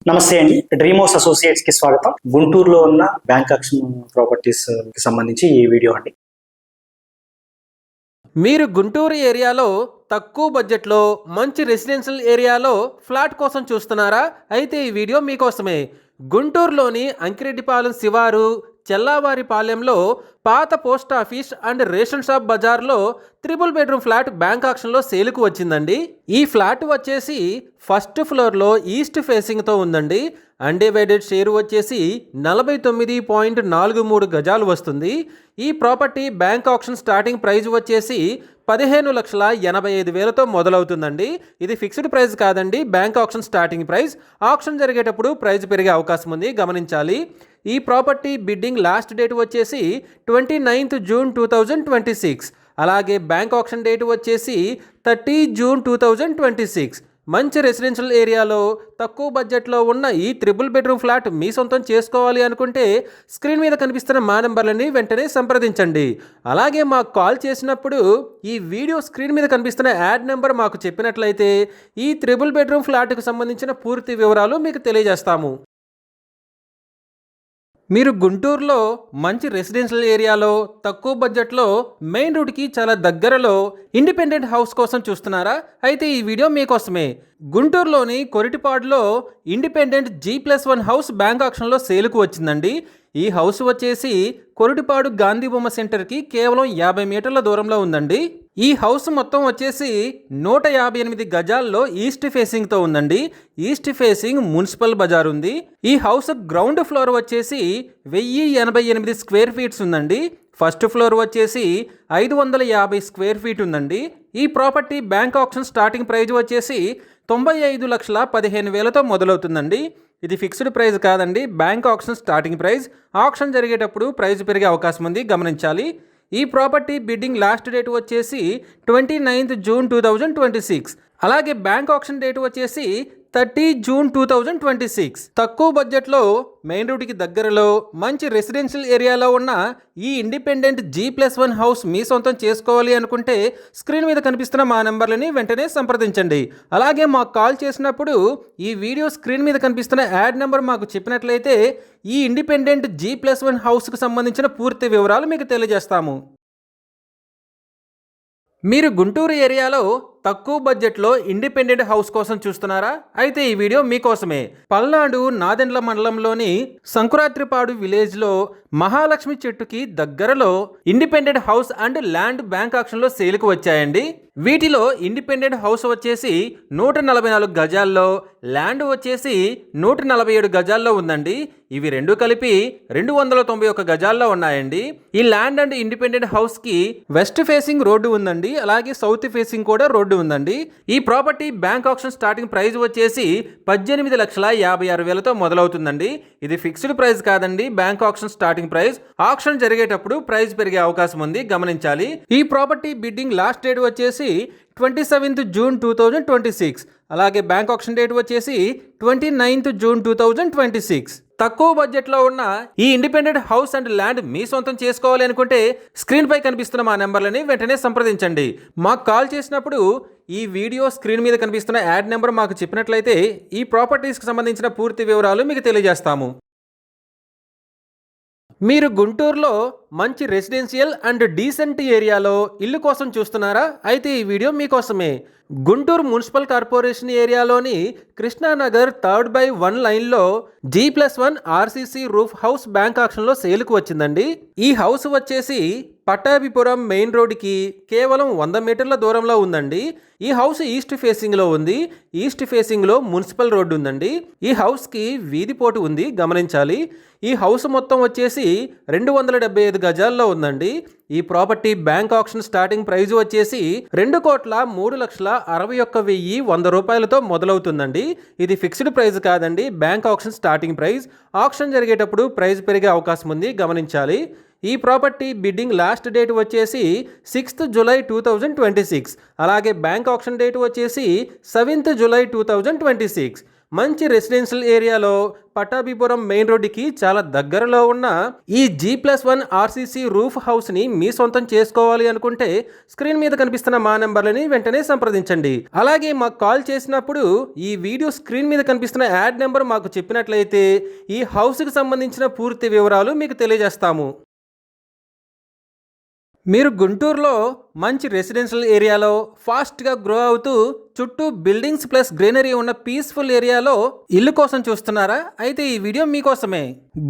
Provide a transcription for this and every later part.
నమస్తే అండి. Dream house associates కి స్వాగతం. గుంటూరులో ఉన్న బ్యాంక్ ఆక్షన్ ప్రాపర్టీస్ కి సంబంధించి ఈ వీడియో అండి. మీరు గుంటూరు ఏరియాలో తక్కువ బడ్జెట్లో మంచి రెసిడెన్షియల్ ఏరియాలో ఫ్లాట్ కోసం చూస్తున్నారా? అయితే ఈ వీడియో మీకోసమే. గుంటూరులోని అంకిరెడ్డిపాలెం శివారు చెల్లావారిపాలెంలో పాత post office and ration shop బజార్లో 3 బెడ్రూమ్ ఫ్లాట్ బ్యాంక్ ఆక్షన్లో సేలుకు వచ్చిందండి. ఈ ఫ్లాట్ వచ్చేసి ఫస్ట్ ఫ్లోర్లో ఈస్ట్ ఫేసింగ్తో ఉందండి. అన్డివైడెడ్ షేర్ వచ్చేసి 49.43 గజాలు వస్తుంది. ఈ property bank auction starting price వచ్చేసి 15,85,000తో మొదలవుతుందండి. ఇది ఫిక్స్డ్ ప్రైస్ కాదండి, bank auction starting price. Auction జరిగేటప్పుడు ప్రైస్ పెరిగే అవకాశం ఉంది, గమనించాలి. ఈ ప్రాపర్టీ బిడ్డింగ్ లాస్ట్ డేట్ వచ్చేసి 29th June 2026. అలాగే బ్యాంక్ ఆక్షన్ డేట్ వచ్చేసి 30 June 2026. మంచి రెసిడెన్షియల్ ఏరియాలో తక్కువ బడ్జెట్లో ఉన్న ఈ 3 బెడ్రూమ్ ఫ్లాట్ మీ సొంతం చేసుకోవాలి అనుకుంటే స్క్రీన్ మీద కనిపిస్తున్న మా నెంబర్లని వెంటనే సంప్రదించండి. అలాగే మాకు కాల్ చేసినప్పుడు ఈ వీడియో స్క్రీన్ మీద కనిపిస్తున్న యాడ్ నెంబర్ మాకు చెప్పినట్లయితే ఈ 3 బెడ్రూమ్ ఫ్లాట్కు సంబంధించిన పూర్తి వివరాలు మీకు తెలియజేస్తాము. మీరు గుంటూరులో మంచి రెసిడెన్షియల్ ఏరియాలో తక్కువ బడ్జెట్లో మెయిన్ రోడ్కి చాలా దగ్గరలో ఇండిపెండెంట్ హౌస్ కోసం చూస్తున్నారా? అయితే ఈ వీడియో మీకోసమే. గుంటూరులోని కొరిటిపాడులో ఇండిపెండెంట్ G+1 హౌస్ బ్యాంక్ ఆక్షన్లో సేలుకు వచ్చిందండి. ఈ హౌస్ వచ్చేసి కొరిటిపాడు గాంధీ బొమ్మ సెంటర్కి కేవలం 50 మీటర్ల దూరంలో ఉందండి. ఈ హౌస్ మొత్తం వచ్చేసి 158 గజాల్లో ఈస్ట్ ఫేసింగ్తో ఉందండి. ఈస్ట్ ఫేసింగ్ మున్సిపల్ బజార్ ఉంది. ఈ హౌస్ గ్రౌండ్ ఫ్లోర్ వచ్చేసి 1088 స్క్వేర్ ఫీట్స్ ఉందండి. ఫస్ట్ ఫ్లోర్ వచ్చేసి 550 స్క్వేర్ ఫీట్ ఉందండి. ఈ property bank auction starting price వచ్చేసి 95,15,000తో మొదలవుతుందండి. ఇది ఫిక్స్డ్ ప్రైస్ కాదండి, bank auction starting price. Auction జరిగేటప్పుడు ప్రైస్ పెరిగే అవకాశం ఉంది, గమనించాలి. ఈ ప్రాపర్టీ బిడ్డింగ్ లాస్ట్ డేట్ వచ్చేసి 29th June 2026. అలాగే బ్యాంక్ ఆక్షన్ డేట్ వచ్చేసి 30 June 2026. తక్కువ బడ్జెట్లో మెయిన్ రోడ్కి దగ్గరలో మంచి రెసిడెన్షియల్ ఏరియాలో ఉన్న ఈ ఇండిపెండెంట్ G+1 హౌస్ మీ సొంతం చేసుకోవాలి అనుకుంటే స్క్రీన్ మీద కనిపిస్తున్న మా నెంబర్లని వెంటనే సంప్రదించండి. అలాగే మాకు కాల్ చేసినప్పుడు ఈ వీడియో స్క్రీన్ మీద కనిపిస్తున్న యాడ్ నెంబర్ మాకు చెప్పినట్లయితే ఈ ఇండిపెండెంట్ G+1 హౌస్కు సంబంధించిన పూర్తి వివరాలు మీకు తెలియజేస్తాము. మీరు గుంటూరు ఏరియాలో తక్కువ బడ్జెట్లో ఇండిపెండెంట్ హౌస్ కోసం చూస్తున్నారా? అయితే ఈ వీడియో మీకోసమే. పల్నాడు నాదెండ్ల మండలంలోని సంకురాత్రిపాడు విలేజ్లో మహాలక్ష్మి చెట్టుకి దగ్గరలో independent house and land bank ఆక్షన్లో సేలుకు వచ్చాయండి. వీటిలో ఇండిపెండెంట్ హౌస్ వచ్చేసి 144 గజాల్లో, ల్యాండ్ వచ్చేసి 147 గజాల్లో ఉందండి. ఇవి రెండు కలిపి 291 గజాల్లో ఉన్నాయండి. ఈ ల్యాండ్ అండ్ ఇండిపెండెంట్ హౌస్కి వెస్ట్ ఫేసింగ్ రోడ్డు ఉందండి, అలాగే సౌత్ ఫేసింగ్ కూడా రోడ్డు ఉందండి. ఈ property bank auction starting price వచ్చేసి 18,56,000తో మొదలవుతుందండి. ఇది ఫిక్స్డ్ ప్రైస్ కాదండి, bank auction starting price. Auction జరిగేటప్పుడు ప్రైస్ పెరిగే అవకాశం ఉంది, గమనించాలి. ఈ ప్రాపర్టీ బిడ్డింగ్ లాస్ట్ డేట్ వచ్చేసి 27th June 2026. అలాగే బ్యాంక్ ఆక్షన్ డేట్ వచ్చేసి 29th June 2026. తక్కువ బడ్జెట్లో ఉన్న ఈ ఇండిపెండెంట్ హౌస్ అండ్ ల్యాండ్ మీ సొంతం చేసుకోవాలి అనుకుంటే స్క్రీన్ పై కనిపిస్తున్న మా నెంబర్లని వెంటనే సంప్రదించండి. మాకు కాల్ చేసినప్పుడు ఈ వీడియో స్క్రీన్ మీద కనిపిస్తున్న యాడ్ నెంబర్ మాకు చెప్పినట్లయితే ఈ ప్రాపర్టీస్కి సంబంధించిన పూర్తి వివరాలు మీకు తెలియజేస్తాము. మీరు గుంటూరులో మంచి రెసిడెన్షియల్ అండ్ డీసెంట్ ఏరియాలో ఇల్లు కోసం చూస్తున్నారా? అయితే ఈ వీడియో మీకోసమే. గుంటూరు మున్సిపల్ కార్పొరేషన్ ఏరియాలోని కృష్ణానగర్ 3/1 లైన్లో G+1 RCC roof house bank ఆక్షన్లో సేలుకు వచ్చిందండి. ఈ హౌస్ వచ్చేసి పట్టాభిపురం మెయిన్ రోడ్డుకి కేవలం 100 మీటర్ల దూరంలో ఉందండి. ఈ హౌస్ ఈస్ట్ ఫేసింగ్లో ఉంది. ఈస్ట్ ఫేసింగ్లో మున్సిపల్ రోడ్డు ఉందండి. ఈ హౌస్కి వీధి పోటు ఉంది, గమనించాలి. ఈ హౌస్ మొత్తం వచ్చేసి 275 గజాల్లో ఉందండి. ఈ property bank auction starting price వచ్చేసి 2,03,61,100 రూపాయలతో మొదలవుతుందండి. ఇది ఫిక్స్డ్ ప్రైస్ కాదండి, bank auction starting price. Auction జరిగేటప్పుడు ప్రైస్ పెరిగే అవకాశం ఉంది, గమనించాలి. ఈ ప్రాపర్టీ బిడ్డింగ్ లాస్ట్ డేట్ వచ్చేసి 6th July 2026. అలాగే బ్యాంక్ ఆక్షన్ డేట్ వచ్చేసి 7th July 2026. మంచి రెసిడెన్షియల్ ఏరియాలో పటాభిపురం మెయిన్ రోడ్డుకి చాలా దగ్గరలో ఉన్న ఈ G+1 ఆర్సీసీ రూఫ్ హౌస్ని మీ సొంతం చేసుకోవాలి అనుకుంటే స్క్రీన్ మీద కనిపిస్తున్న మా నెంబర్లని వెంటనే సంప్రదించండి. అలాగే మాకు కాల్ చేసినప్పుడు ఈ వీడియో స్క్రీన్ మీద కనిపిస్తున్న యాడ్ నెంబర్ మాకు చెప్పినట్లయితే ఈ హౌస్కి సంబంధించిన పూర్తి వివరాలు మీకు తెలియజేస్తాము. మీరు గుంటూరులో మంచి రెసిడెన్షియల్ ఏరియాలో ఫాస్ట్గా గ్రో అవుతూ చుట్టూ బిల్డింగ్స్ ప్లస్ గ్రీనరీ ఉన్న పీస్ఫుల్ ఏరియాలో ఇల్లు కోసం చూస్తున్నారా? అయితే ఈ వీడియో మీకోసమే.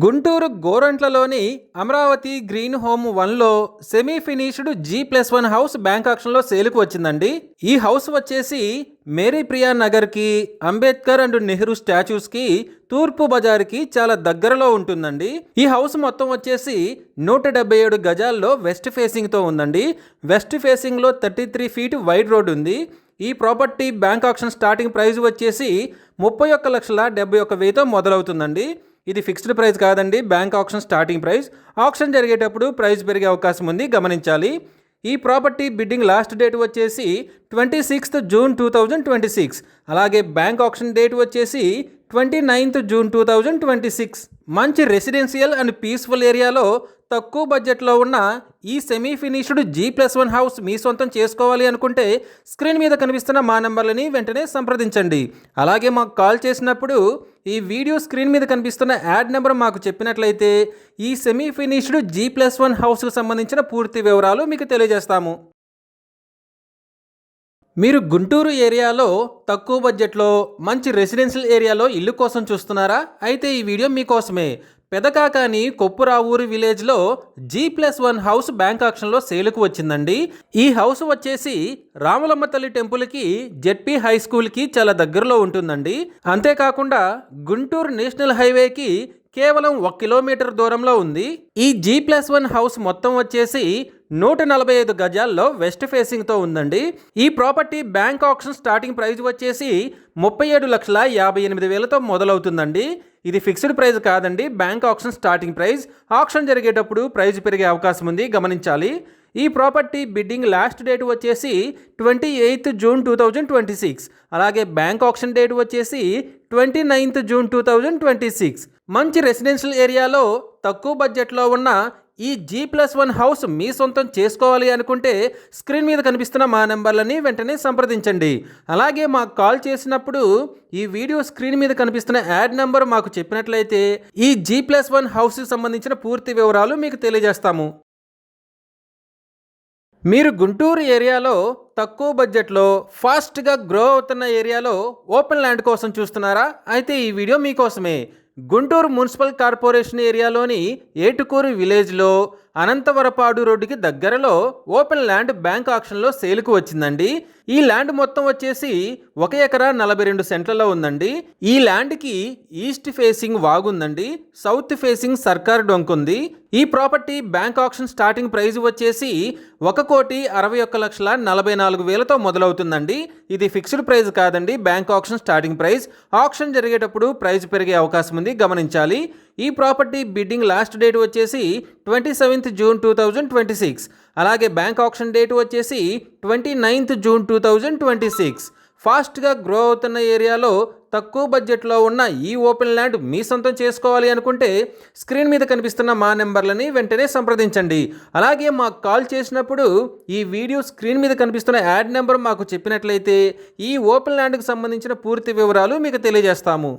గుంటూరు గోరంట్లలోని అమరావతి గ్రీన్ హోమ్ 1లో semi finished G+1 house bank ఆక్షన్లో సేల్కు వచ్చిందండి. ఈ హౌస్ వచ్చేసి మేరీ ప్రియా నగర్కి, అంబేద్కర్ అండ్ నెహ్రూ స్టాచ్యూస్కి, తూర్పు బజార్కి చాలా దగ్గరలో ఉంటుందండి. ఈ హౌస్ మొత్తం వచ్చేసి 177 గజాల్లో వెస్ట్ ఫేసింగ్తో ఉందండి. వెస్ట్ ఫేసింగ్లో 33 ఫీట్ వైడ్ రోడ్ ఉంది. ఈ property bank auction starting price వచ్చేసి 31,71,000తో మొదలవుతుందండి. ఇది ఫిక్స్డ్ ప్రైస్ కాదండి, bank auction starting price. Auction జరిగేటప్పుడు ప్రైస్ పెరిగే అవకాశం ఉంది, గమనించాలి. ఈ ప్రాపర్టీ బిడ్డింగ్ లాస్ట్ డేట్ వచ్చేసి 26th జూన్ 2026. అలాగే బ్యాంక్ ఆక్షన్ డేట్ వచ్చేసి 29th జూన్ 2026. మంచి రెసిడెన్షియల్ అండ్ పీస్ఫుల్ ఏరియాలో తక్కువ బడ్జెట్లో ఉన్న ఈ సెమీ ఫినిష్డ్ G+1 హౌస్ మీ సొంతం చేసుకోవాలి అనుకుంటే స్క్రీన్ మీద కనిపిస్తున్న మా నెంబర్లని వెంటనే సంప్రదించండి. అలాగే మాకు కాల్ చేసినప్పుడు ఈ వీడియో స్క్రీన్ మీద కనిపిస్తున్న యాడ్ నెంబర్ మాకు చెప్పినట్లయితే ఈ సెమీ ఫినిష్డ్ G+1 హౌస్కు సంబంధించిన పూర్తి వివరాలు మీకు తెలియజేస్తాము. మీరు గుంటూరు ఏరియాలో తక్కువ బడ్జెట్లో మంచి రెసిడెన్షియల్ ఏరియాలో ఇల్లు కోసం చూస్తున్నారా? అయితే ఈ వీడియో మీకోసమే. పెదకాకాని కొప్పురావూరు విలేజ్లో G+1 హౌస్ బ్యాంక్ ఆక్షన్లో సేలుకు వచ్చిందండి. ఈ హౌస్ వచ్చేసి రాములమ్మ తల్లి టెంపుల్కి, జెడ్పీ హై స్కూల్కి చాలా దగ్గరలో ఉంటుందండి. అంతేకాకుండా గుంటూరు నేషనల్ హైవేకి కేవలం 1 కిలోమీటర్ దూరంలో ఉంది. ఈ G+1 హౌస్ మొత్తం వచ్చేసి 145 గజాల్లో వెస్ట్ ఫేసింగ్తో ఉందండి. ఈ property bank auction starting price వచ్చేసి 37,58,000తో మొదలవుతుందండి. ఇది ఫిక్స్డ్ ప్రైస్ కాదండి, bank auction starting price. Auction జరిగేటప్పుడు ప్రైస్ పెరిగే అవకాశం ఉంది, గమనించాలి. ఈ ప్రాపర్టీ బిడ్డింగ్ లాస్ట్ డేట్ వచ్చేసి 28th జూన్ 2026. అలాగే బ్యాంక్ ఆక్షన్ డేట్ వచ్చేసి 29th జూన్ 2026. మంచి రెసిడెన్షియల్ ఏరియాలో తక్కువ బడ్జెట్లో ఉన్న ఈ G+1 హౌస్ మీ సొంతం చేసుకోవాలి అనుకుంటే స్క్రీన్ మీద కనిపిస్తున్న మా నెంబర్లని వెంటనే సంప్రదించండి. అలాగే మాకు కాల్ చేసినప్పుడు ఈ వీడియో స్క్రీన్ మీద కనిపిస్తున్న యాడ్ నెంబర్ మాకు చెప్పినట్లయితే ఈ G+1 హౌస్కి సంబంధించిన పూర్తి వివరాలు మీకు తెలియజేస్తాము. మీరు గుంటూరు ఏరియాలో తక్కువ బడ్జెట్లో ఫాస్ట్గా గ్రో అవుతున్న ఏరియాలో ఓపెన్ ల్యాండ్ కోసం చూస్తున్నారా? అయితే ఈ వీడియో మీకోసమే. గుంటూరు మున్సిపల్ కార్పొరేషన్ ఏరియాలోని ఏటుకూరు విలేజ్లో అనంతవరపాడు రోడ్డుకి దగ్గరలో ఓపెన్ ల్యాండ్ బ్యాంక్ ఆక్షన్లో సేలుకు వచ్చిందండి. ఈ ల్యాండ్ మొత్తం వచ్చేసి 1 ఎకరా 42 సెంట్లలో ఉందండి. ఈ ల్యాండ్కి ఈస్ట్ ఫేసింగ్ వాగుందండి, సౌత్ ఫేసింగ్ సర్కార్ డొంక్ ఉంది. ఈ property bank auction starting price వచ్చేసి 1,61,44,000తో మొదలవుతుందండి. ఇది ఫిక్స్డ్ ప్రైస్ కాదండి, bank auction starting price. Auction జరిగేటప్పుడు ప్రైస్ పెరిగే అవకాశం ఉంది, గమనించాలి. ఈ ప్రాపర్టీ బిడ్డింగ్ లాస్ట్ డేట్ వచ్చేసి 27th జూన్ 2026. అలాగే బ్యాంక్ ఆక్షన్ డేట్ వచ్చేసి 29th జూన్ 2026. ఫాస్ట్గా గ్రో అవుతున్న ఏరియాలో తక్కువ బడ్జెట్లో ఉన్న ఈ ఓపెన్ ల్యాండ్ మీ సొంతం చేసుకోవాలి అనుకుంటే స్క్రీన్ మీద కనిపిస్తున్న మా నెంబర్లని వెంటనే సంప్రదించండి. అలాగే మాకు కాల్ చేసినప్పుడు ఈ వీడియో స్క్రీన్ మీద కనిపిస్తున్న యాడ్ నెంబర్ మాకు చెప్పినట్లయితే ఈ ఓపెన్ ల్యాండ్కి సంబంధించిన పూర్తి వివరాలు మీకు తెలియజేస్తాము.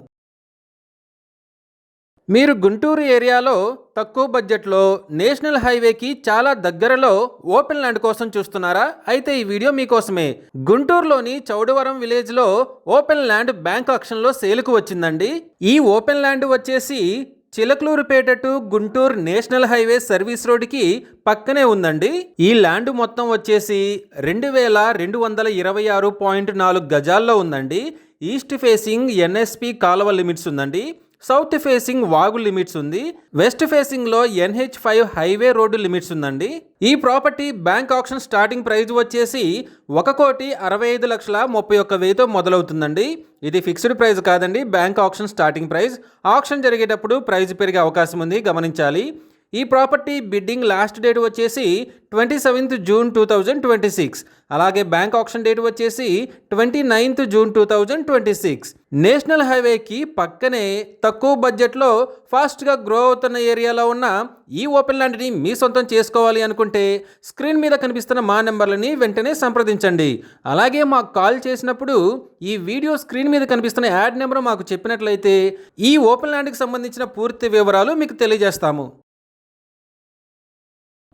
మీరు గుంటూరు ఏరియాలో తక్కువ బడ్జెట్లో నేషనల్ హైవేకి చాలా దగ్గరలో ఓపెన్ ల్యాండ్ కోసం చూస్తున్నారా? అయితే ఈ వీడియో మీకోసమే. గుంటూరులోని చౌడవరం విలేజ్లో ఓపెన్ ల్యాండ్ బ్యాంక్ ఆక్షన్లో సేలుకు వచ్చిందండి. ఈ ఓపెన్ ల్యాండ్ వచ్చేసి Chilakaluripet to Guntur national highway service రోడ్డుకి పక్కనే ఉందండి. ఈ ల్యాండ్ మొత్తం వచ్చేసి 2,226.4 గజాల్లో ఉందండి. ఈస్ట్ ఫేసింగ్ ఎన్ఎస్పి కాలువ లిమిట్స్ ఉందండి. సౌత్ ఫేసింగ్ వాగు లిమిట్స్ ఉంది. వెస్ట్ ఫేసింగ్లో NH5 హైవే రోడ్డు లిమిట్స్ ఉందండి. ఈ property bank auction starting price వచ్చేసి 1,65,31,000తో మొదలవుతుందండి. ఇది ఫిక్స్డ్ ప్రైస్ కాదండి, bank auction starting price. Auction జరిగేటప్పుడు ప్రైస్ పెరిగే అవకాశం ఉంది, గమనించాలి. ఈ ప్రాపర్టీ బిడ్డింగ్ లాస్ట్ డేట్ వచ్చేసి 27th జూన్ 2026. అలాగే బ్యాంక్ ఆప్షన్ డేట్ వచ్చేసి 29th జూన్ 2026. నేషనల్ హైవేకి పక్కనే తక్కువ బడ్జెట్లో ఫాస్ట్గా గ్రో అవుతున్న ఏరియాలో ఉన్న ఈ ఓపెన్ ల్యాండ్ని మీ సొంతం చేసుకోవాలి అనుకుంటే స్క్రీన్ మీద కనిపిస్తున్న మా నెంబర్లని వెంటనే సంప్రదించండి. అలాగే మాకు కాల్ చేసినప్పుడు ఈ వీడియో స్క్రీన్ మీద కనిపిస్తున్న యాడ్ నెంబర్ మాకు చెప్పినట్లయితే ఈ ఓపెన్ ల్యాండ్కి సంబంధించిన పూర్తి వివరాలు మీకు తెలియజేస్తాము.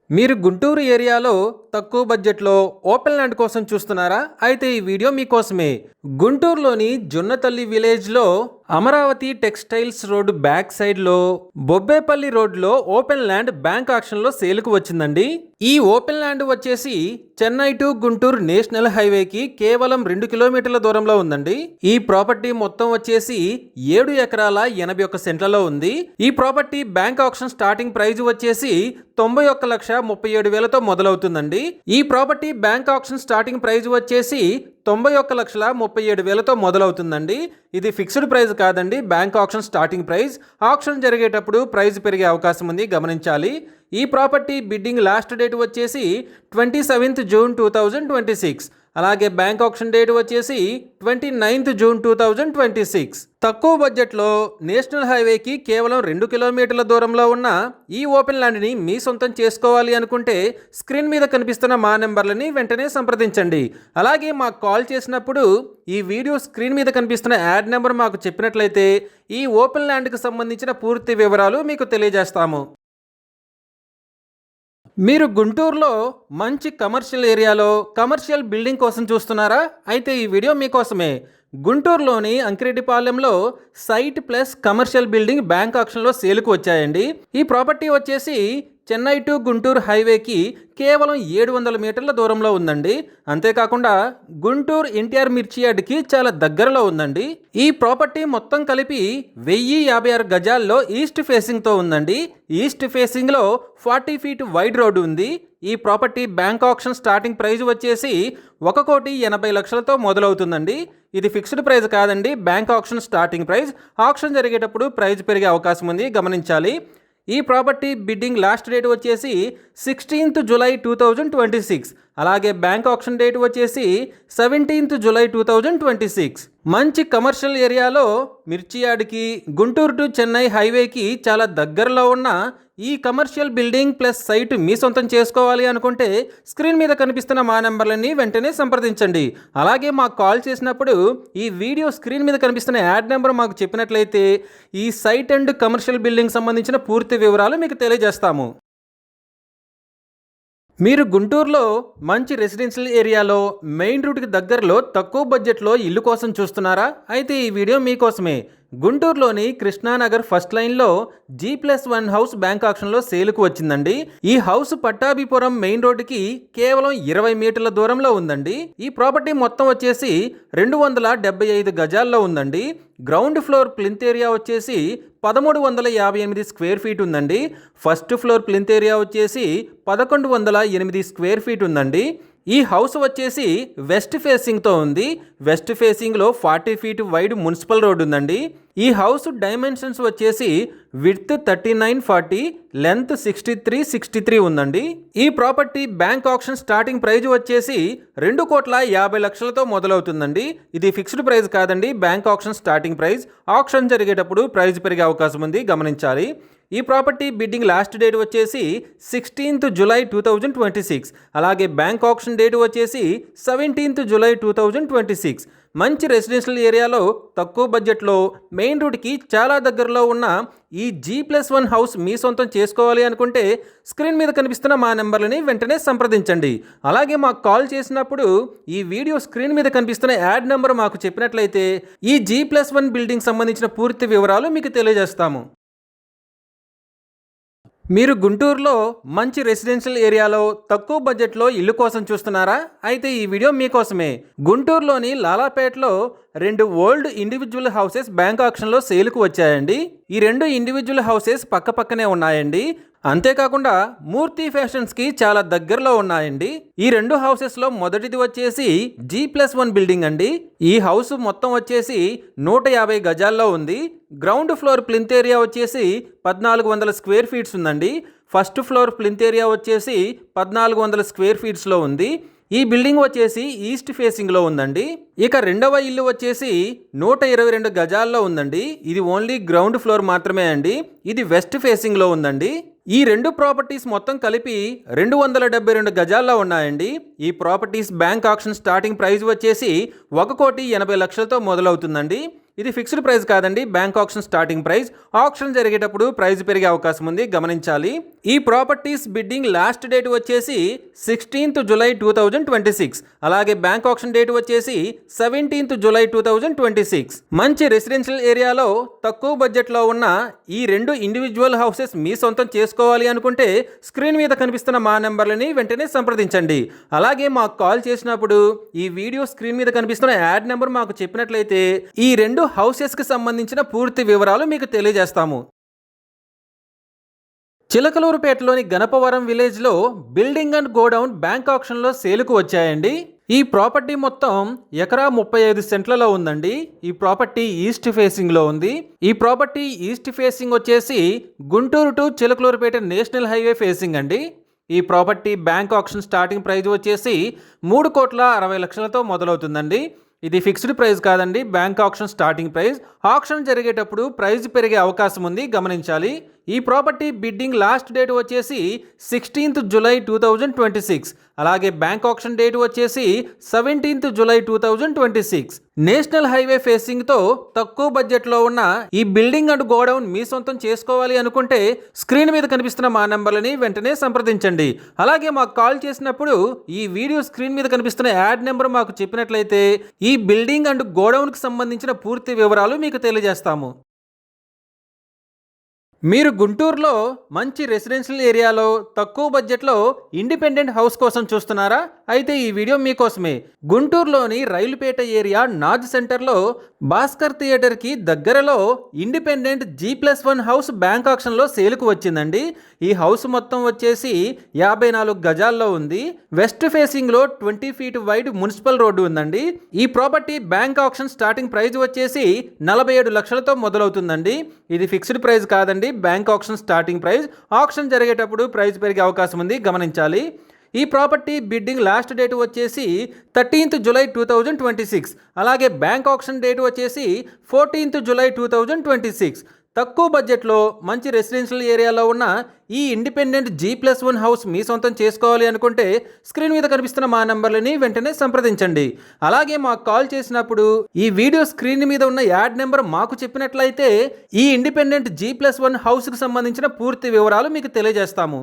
మీరు గుంటూరు ఏరియాలో తక్కువ బడ్జెట్లో ఓపెన్ ల్యాండ్ కోసం చూస్తున్నారా? అయితే ఈ వీడియో మీకోసమే. గుంటూరులోని జొన్నతల్లి విలేజ్లో అమరావతి టెక్స్టైల్స్ రోడ్ బ్యాక్ సైడ్లో బొబ్బేపల్లి రోడ్లో ఓపెన్ ల్యాండ్ బ్యాంక్ ఆక్షన్లో సేల్కు వచ్చిందండి. ఈ ఓపెన్ ల్యాండ్ వచ్చేసి చెన్నై టు గుంటూరు నేషనల్ హైవేకి కేవలం 2 కిలోమీటర్ల దూరంలో ఉందండి. ఈ ప్రాపర్టీ మొత్తం వచ్చేసి 7 ఎకరాల 81 సెంట్లలో ఉంది. ఈ property bank auction starting price వచ్చేసి 91,37,000తో మొదలవుతుందండి. ఈ property bank auction starting price వచ్చేసి 91,37,000తో మొదలవుతుందండి. ఇది ఫిక్స్డ్ ప్రైస్ కాదండి, bank auction starting price. Auction జరిగేటప్పుడు ప్రైస్ పెరిగే అవకాశం ఉంది, గమనించాలి. ఈ ప్రాపర్టీ బిడ్డింగ్ లాస్ట్ డేట్ వచ్చేసి 27th జూన్ 2026. అలాగే బ్యాంక్ ఆక్షన్ డేట్ వచ్చేసి 29th జూన్ 2026. తక్కువ బడ్జెట్లో నేషనల్ హైవేకి కేవలం 2 కిలోమీటర్ల దూరంలో ఉన్న ఈ ఓపెన్ ల్యాండ్ని మీ సొంతం చేసుకోవాలి అనుకుంటే స్క్రీన్ మీద కనిపిస్తున్న మా నెంబర్లని వెంటనే సంప్రదించండి. అలాగే మాకు కాల్ చేసినప్పుడు ఈ వీడియో స్క్రీన్ మీద కనిపిస్తున్న యాడ్ నెంబర్ మాకు చెప్పినట్లయితే ఈ ఓపెన్ ల్యాండ్కి సంబంధించిన పూర్తి వివరాలు మీకు తెలియజేస్తాము. మీరు గుంటూరులో మంచి కమర్షియల్ ఏరియాలో కమర్షియల్ బిల్డింగ్ కోసం చూస్తున్నారా? అయితే ఈ వీడియో మీకోసమే. గుంటూరులోని అంకిరెడ్డిపాలెంలో site plus commercial building bank ఆక్షన్లో సేల్కు వచ్చాయండి. ఈ ప్రాపర్టీ వచ్చేసి చెన్నై టు గుంటూరు హైవేకి కేవలం 700 మీటర్ల దూరంలో ఉందండి. అంతేకాకుండా గుంటూరు ఎన్టీఆర్ మిర్చి యార్డ్కి చాలా దగ్గరలో ఉందండి. ఈ ప్రాపర్టీ మొత్తం కలిపి 1056 గజాల్లో ఈస్ట్ ఫేసింగ్తో ఉందండి. ఈస్ట్ ఫేసింగ్లో 40 ఫీట్ వైడ్ రోడ్డు ఉంది. ఈ property bank auction starting price వచ్చేసి 1,80,00,000తో మొదలవుతుందండి. ఇది ఫిక్స్డ్ ప్రైస్ కాదండి, bank auction starting price. Auction జరిగేటప్పుడు ప్రైస్ పెరిగే అవకాశం ఉంది, గమనించాలి. ఈ ప్రాపర్టీ బిడ్డింగ్ లాస్ట్ డేట్ వచ్చేసి 16th జూలై 2026. అలాగే బ్యాంక్ ఆక్షన్ డేట్ వచ్చేసి 17th జూలై 2026. మంచి కమర్షియల్ ఏరియాలో మిర్చి యార్డ్కి గుంటూరు టు చెన్నై హైవేకి చాలా దగ్గరలో ఉన్న ఈ కమర్షియల్ బిల్డింగ్ ప్లస్ సైట్ మీ సొంతం చేసుకోవాలి అనుకుంటే స్క్రీన్ మీద కనిపిస్తున్న మా నెంబర్లని వెంటనే సంప్రదించండి. అలాగే మాకు కాల్ చేసినప్పుడు ఈ వీడియో స్క్రీన్ మీద కనిపిస్తున్న యాడ్ నెంబర్ మాకు చెప్పినట్లయితే ఈ సైట్ అండ్ కమర్షియల్ బిల్డింగ్ సంబంధించిన పూర్తి వివరాలు మీకు తెలియజేస్తాము. మీరు గుంటూరులో మంచి రెసిడెన్షియల్ ఏరియాలో మెయిన్ రూట్కి దగ్గరలో తక్కువ బడ్జెట్లో ఇల్లు కోసం చూస్తున్నారా? అయితే ఈ వీడియో మీకోసమే. గుంటూరులోని కృష్ణానగర్ ఫస్ట్ లైన్లో G+1 హౌస్ బ్యాంక్ ఆక్షన్లో సేల్కు వచ్చిందండి. ఈ హౌస్ పట్టాభిపురం మెయిన్ రోడ్డుకి కేవలం 20 మీటర్ల దూరంలో ఉందండి. ఈ ప్రాపర్టీ మొత్తం వచ్చేసి 275 గజాల్లో ఉందండి. గ్రౌండ్ ఫ్లోర్ ప్లింత్ ఏరియా వచ్చేసి 1358 స్క్వేర్ ఫీట్ ఉందండి. ఫస్ట్ ఫ్లోర్ ప్లింత్ ఏరియా వచ్చేసి 1108 స్క్వేర్ ఫీట్ ఉందండి. ఈ హౌస్ వచ్చేసి వెస్ట్ ఫేసింగ్తో ఉంది. వెస్ట్ ఫేసింగ్లో 40 ఫీట్ వైడ్ మున్సిపల్ రోడ్ ఉందండి. ఈ హౌస్ డైమెన్షన్స్ వచ్చేసి విడ్త్ 3940, లెంత్ 6363 ఉందండి. ఈ property bank auction starting price వచ్చేసి 2,50,00,000తో మొదలవుతుందండి. ఇది ఫిక్స్డ్ ప్రైస్ కాదండి, bank auction starting price. Auction జరిగేటప్పుడు ప్రైస్ పెరిగే అవకాశం ఉంది, గమనించాలి. ఈ ప్రాపర్టీ బిడ్డింగ్ లాస్ట్ డేట్ వచ్చేసి 16th జూలై 2026. అలాగే బ్యాంక్ ఆక్షన్ డేట్ వచ్చేసి 17th జూలై 2026. మంచి రెసిడెన్షియల్ ఏరియాలో తక్కువ బడ్జెట్లో మెయిన్ రోడ్కి చాలా దగ్గరలో ఉన్న ఈ G+1 హౌస్ మీ సొంతం చేసుకోవాలి అనుకుంటే స్క్రీన్ మీద కనిపిస్తున్న మా నెంబర్లని వెంటనే సంప్రదించండి. అలాగే మాకు కాల్ చేసినప్పుడు ఈ వీడియో స్క్రీన్ మీద కనిపిస్తున్న యాడ్ నెంబర్ మాకు చెప్పినట్లయితే ఈ G+1 బిల్డింగ్ సంబంధించిన పూర్తి వివరాలు మీకు తెలియజేస్తాము. మీరు గుంటూరులో మంచి రెసిడెన్షియల్ ఏరియాలో తక్కువ బడ్జెట్లో ఇల్లు కోసం చూస్తున్నారా? అయితే ఈ వీడియో మీకోసమే. గుంటూరులోని లాలాపేటలో 2 ఓల్డ్ ఇండివిజువల్ హౌసెస్ బ్యాంక్ ఆక్షన్లో సేల్కు వచ్చాయండి. ఈ 2 ఇండివిజువల్ హౌసెస్ పక్కనే ఉన్నాయండి. అంతేకాకుండా మూర్తి ఫ్యాషన్స్కి చాలా దగ్గరలో ఉన్నాయండి. ఈ 2 హౌసెస్లో మొదటిది వచ్చేసి G+1 బిల్డింగ్ అండి. ఈ హౌస్ మొత్తం వచ్చేసి 150 గజాల్లో ఉంది. గ్రౌండ్ ఫ్లోర్ ప్లింత్ ఏరియా వచ్చేసి 1400 స్క్వేర్ ఫీట్స్ ఉందండి. ఫస్ట్ ఫ్లోర్ ప్లింత్ ఏరియా వచ్చేసి 1400 స్క్వేర్ ఫీట్స్లో ఉంది. ఈ బిల్డింగ్ వచ్చేసి ఈస్ట్ ఫేసింగ్లో ఉందండి. ఇక రెండవ ఇల్లు వచ్చేసి 122 గజాల్లో ఉందండి. ఇది ఓన్లీ గ్రౌండ్ ఫ్లోర్ మాత్రమే అండి. ఇది వెస్ట్ ఫేసింగ్లో ఉందండి. ఈ రెండు ప్రాపర్టీస్ మొత్తం కలిపి 272 గజాల్లో ఉన్నాయండి. ఈ properties bank auction starting price వచ్చేసి 1,80,00,000తో మొదలవుతుందండి. ఇది ఫిక్స్డ్ ప్రైస్ కాదండి, bank auction starting price. Auction జరిగేటప్పుడు ప్రైస్ పెరిగే అవకాశం ఉంది, గమనించాలి. ఈ ప్రాపర్టీస్ బిడ్డింగ్ లాస్ట్ డేట్ వచ్చేసి 16th July 2026. అలాగే బ్యాంక్ ఆక్షన్ డేట్ వచ్చేసి 17th July 2026. మంచి రెసిడెన్షియల్ ఏరియాలో తక్కువ బడ్జెట్లో ఉన్న ఈ రెండు ఇండివిజువల్ హౌసెస్ మీ సొంతం చేసుకోవాలి అనుకుంటే స్క్రీన్ మీద కనిపిస్తున్న మా నెంబర్లని వెంటనే సంప్రదించండి. అలాగే మాకు కాల్ చేసినప్పుడు ఈ వీడియో స్క్రీన్ మీద కనిపిస్తున్న యాడ్ నెంబర్ మాకు చెప్పినట్లయితే ఈ రెండు హౌసెస్కి సంబంధించిన పూర్తి వివరాలు మీకు తెలియజేస్తాము. చిలకలూరుపేటలోని గణపవరం విలేజ్లో బిల్డింగ్ అండ్ గోడౌన్ బ్యాంక్ ఆక్షన్లో సేలుకు వచ్చాయండి. ఈ ప్రాపర్టీ మొత్తం ఎకరా 35 సెంట్లలో ఉందండి. ఈ ప్రాపర్టీ ఈస్ట్ ఫేసింగ్లో ఉంది. ఈ ప్రాపర్టీ ఈస్ట్ ఫేసింగ్ వచ్చేసి Guntur to Chilakaluripet national highway facing అండి. ఈ property bank auction starting price వచ్చేసి 3,60,00,000తో మొదలవుతుందండి. ఇది ఫిక్స్డ్ ప్రైస్ కాదండి, bank auction starting price. Auction జరిగేటప్పుడు ప్రైస్ పెరిగే అవకాశం ఉంది, గమనించాలి. ఈ ప్రాపర్టీ బిడ్డింగ్ లాస్ట్ డేట్ వచ్చేసి 16th July 2026. అలాగే బ్యాంక్ ఆక్షన్ డేట్ వచ్చేసి 17th July 2026. నేషనల్ హైవే ఫేసింగ్తో తక్కువ బడ్జెట్లో ఉన్న ఈ బిల్డింగ్ అండ్ గోడౌన్ మీ సొంతం చేసుకోవాలి అనుకుంటే స్క్రీన్ మీద కనిపిస్తున్న మా నెంబర్లని వెంటనే సంప్రదించండి. అలాగే మాకు కాల్ చేసినప్పుడు ఈ వీడియో స్క్రీన్ మీద కనిపిస్తున్న యాడ్ నెంబర్ మాకు చెప్పినట్లయితే ఈ బిల్డింగ్ అండ్ గోడౌన్కి సంబంధించిన పూర్తి వివరాలు మీకు తెలియజేస్తాము. మీరు గుంటూరులో మంచి రెసిడెన్షియల్ ఏరియాలో తక్కువ బడ్జెట్లో ఇండిపెండెంట్ హౌస్ కోసం చూస్తున్నారా? అయితే ఈ వీడియో మీకోసమే. గుంటూరులోని రైలుపేట ఏరియా నాజ్ సెంటర్లో భాస్కర్ థియేటర్కి దగ్గరలో ఇండిపెండెంట్ G+1 హౌస్ బ్యాంక్ ఆక్షన్లో సేలుకు వచ్చిందండి. ఈ హౌస్ మొత్తం వచ్చేసి 54 గజాల్లో ఉంది. వెస్ట్ ఫేసింగ్లో 20 feet వైడ్ మున్సిపల్ రోడ్డు ఉందండి. ఈ property bank auction starting price వచ్చేసి 47 లక్షలతో మొదలవుతుందండి. ఇది ఫిక్స్డ్ ప్రైస్ కాదండి, bank auction starting price. Auction జరిగేటప్పుడు ప్రైస్ పెరిగే అవకాశం ఉంది, గమనించాలి. ఈ ప్రాపర్టీ బిడ్డింగ్ లాస్ట్ డేట్ వచ్చేసి 13th July 2026. అలాగే బ్యాంక్ ఆక్షన్ డేట్ వచ్చేసి 14th July 2026. తక్కువ బడ్జెట్లో మంచి రెసిడెన్షియల్ ఏరియాలో ఉన్న ఈ ఇండిపెండెంట్ G+1 హౌస్ మీ సొంతం చేసుకోవాలి అనుకుంటే స్క్రీన్ మీద కనిపిస్తున్న మా నెంబర్లని వెంటనే సంప్రదించండి. అలాగే మాకు కాల్ చేసినప్పుడు ఈ వీడియో స్క్రీన్ మీద ఉన్న యాడ్ నెంబర్ మాకు చెప్పినట్లయితే ఈ ఇండిపెండెంట్ G+1 హౌస్కి సంబంధించిన పూర్తి వివరాలు మీకు తెలియజేస్తాము.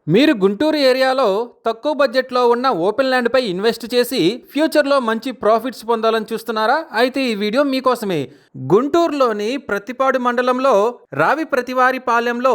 మీరు గుంటూరు ఏరియాలో తక్కువ బడ్జెట్లో ఉన్న ఓపెన్ ల్యాండ్పై ఇన్వెస్ట్ చేసి ఫ్యూచర్లో మంచి ప్రాఫిట్స్ పొందాలని చూస్తున్నారా? అయితే ఈ వీడియో మీకోసమే. గుంటూరులోని ప్రతిపాడు మండలంలో రావి ప్రతివారిపాలెంలో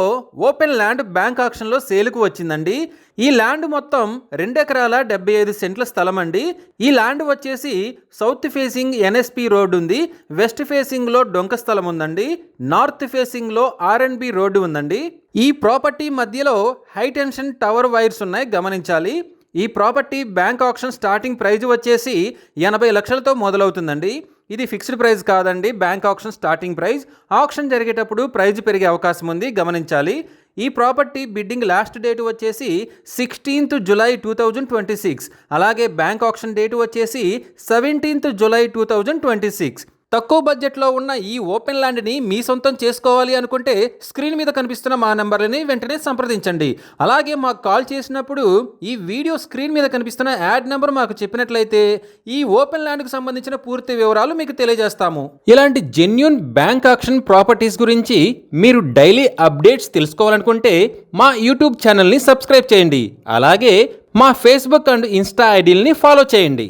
ఓపెన్ ల్యాండ్ బ్యాంక్ ఆక్షన్లో సేలుకు వచ్చిందండి. ఈ ల్యాండ్ మొత్తం 2 ఎకరాల 75 సెంట్ల స్థలం అండి. ఈ ల్యాండ్ వచ్చేసి సౌత్ ఫేసింగ్ NSP రోడ్డు ఉంది. వెస్ట్ ఫేసింగ్లో డొంక స్థలం ఉందండి. నార్త్ ఫేసింగ్లో R&B రోడ్డు ఉందండి. ఈ ప్రాపర్టీ మధ్యలో హై టెన్షన్ టవర్ వైర్స్ ఉన్నాయి, గమనించాలి. ఈ property bank auction starting price వచ్చేసి 80 లక్షలతో మొదలవుతుందండి. ఇది ఫిక్స్డ్ ప్రైస్ కాదండి, bank auction starting price. Auction జరిగేటప్పుడు ప్రైస్ పెరిగే అవకాశం ఉంది, గమనించాలి. ఈ ప్రాపర్టీ బిడ్డింగ్ లాస్ట్ డేట్ వచ్చేసి 16th July 2026. అలాగే బ్యాంక్ ఆక్షన్ డేట్ వచ్చేసి 17th July 2026. తక్కువ బడ్జెట్లో ఉన్న ఈ ఓపెన్ ల్యాండ్ని మీ సొంతం చేసుకోవాలి అనుకుంటే స్క్రీన్ మీద కనిపిస్తున్న మా నెంబర్లని వెంటనే సంప్రదించండి. అలాగే మాకు కాల్ చేసినప్పుడు ఈ వీడియో స్క్రీన్ మీద కనిపిస్తున్న యాడ్ నెంబర్ మాకు చెప్పినట్లయితే ఈ ఓపెన్ ల్యాండ్కి సంబంధించిన పూర్తి వివరాలు మీకు తెలియజేస్తాము. ఇలాంటి జెన్యూన్ బ్యాంక్ ఆక్షన్ ప్రాపర్టీస్ గురించి మీరు డైలీ అప్డేట్స్ తెలుసుకోవాలనుకుంటే మా యూట్యూబ్ ఛానల్ని సబ్స్క్రైబ్ చేయండి. అలాగే మా ఫేస్బుక్ అండ్ ఇన్స్టా ఐడీలని ఫాలో చేయండి.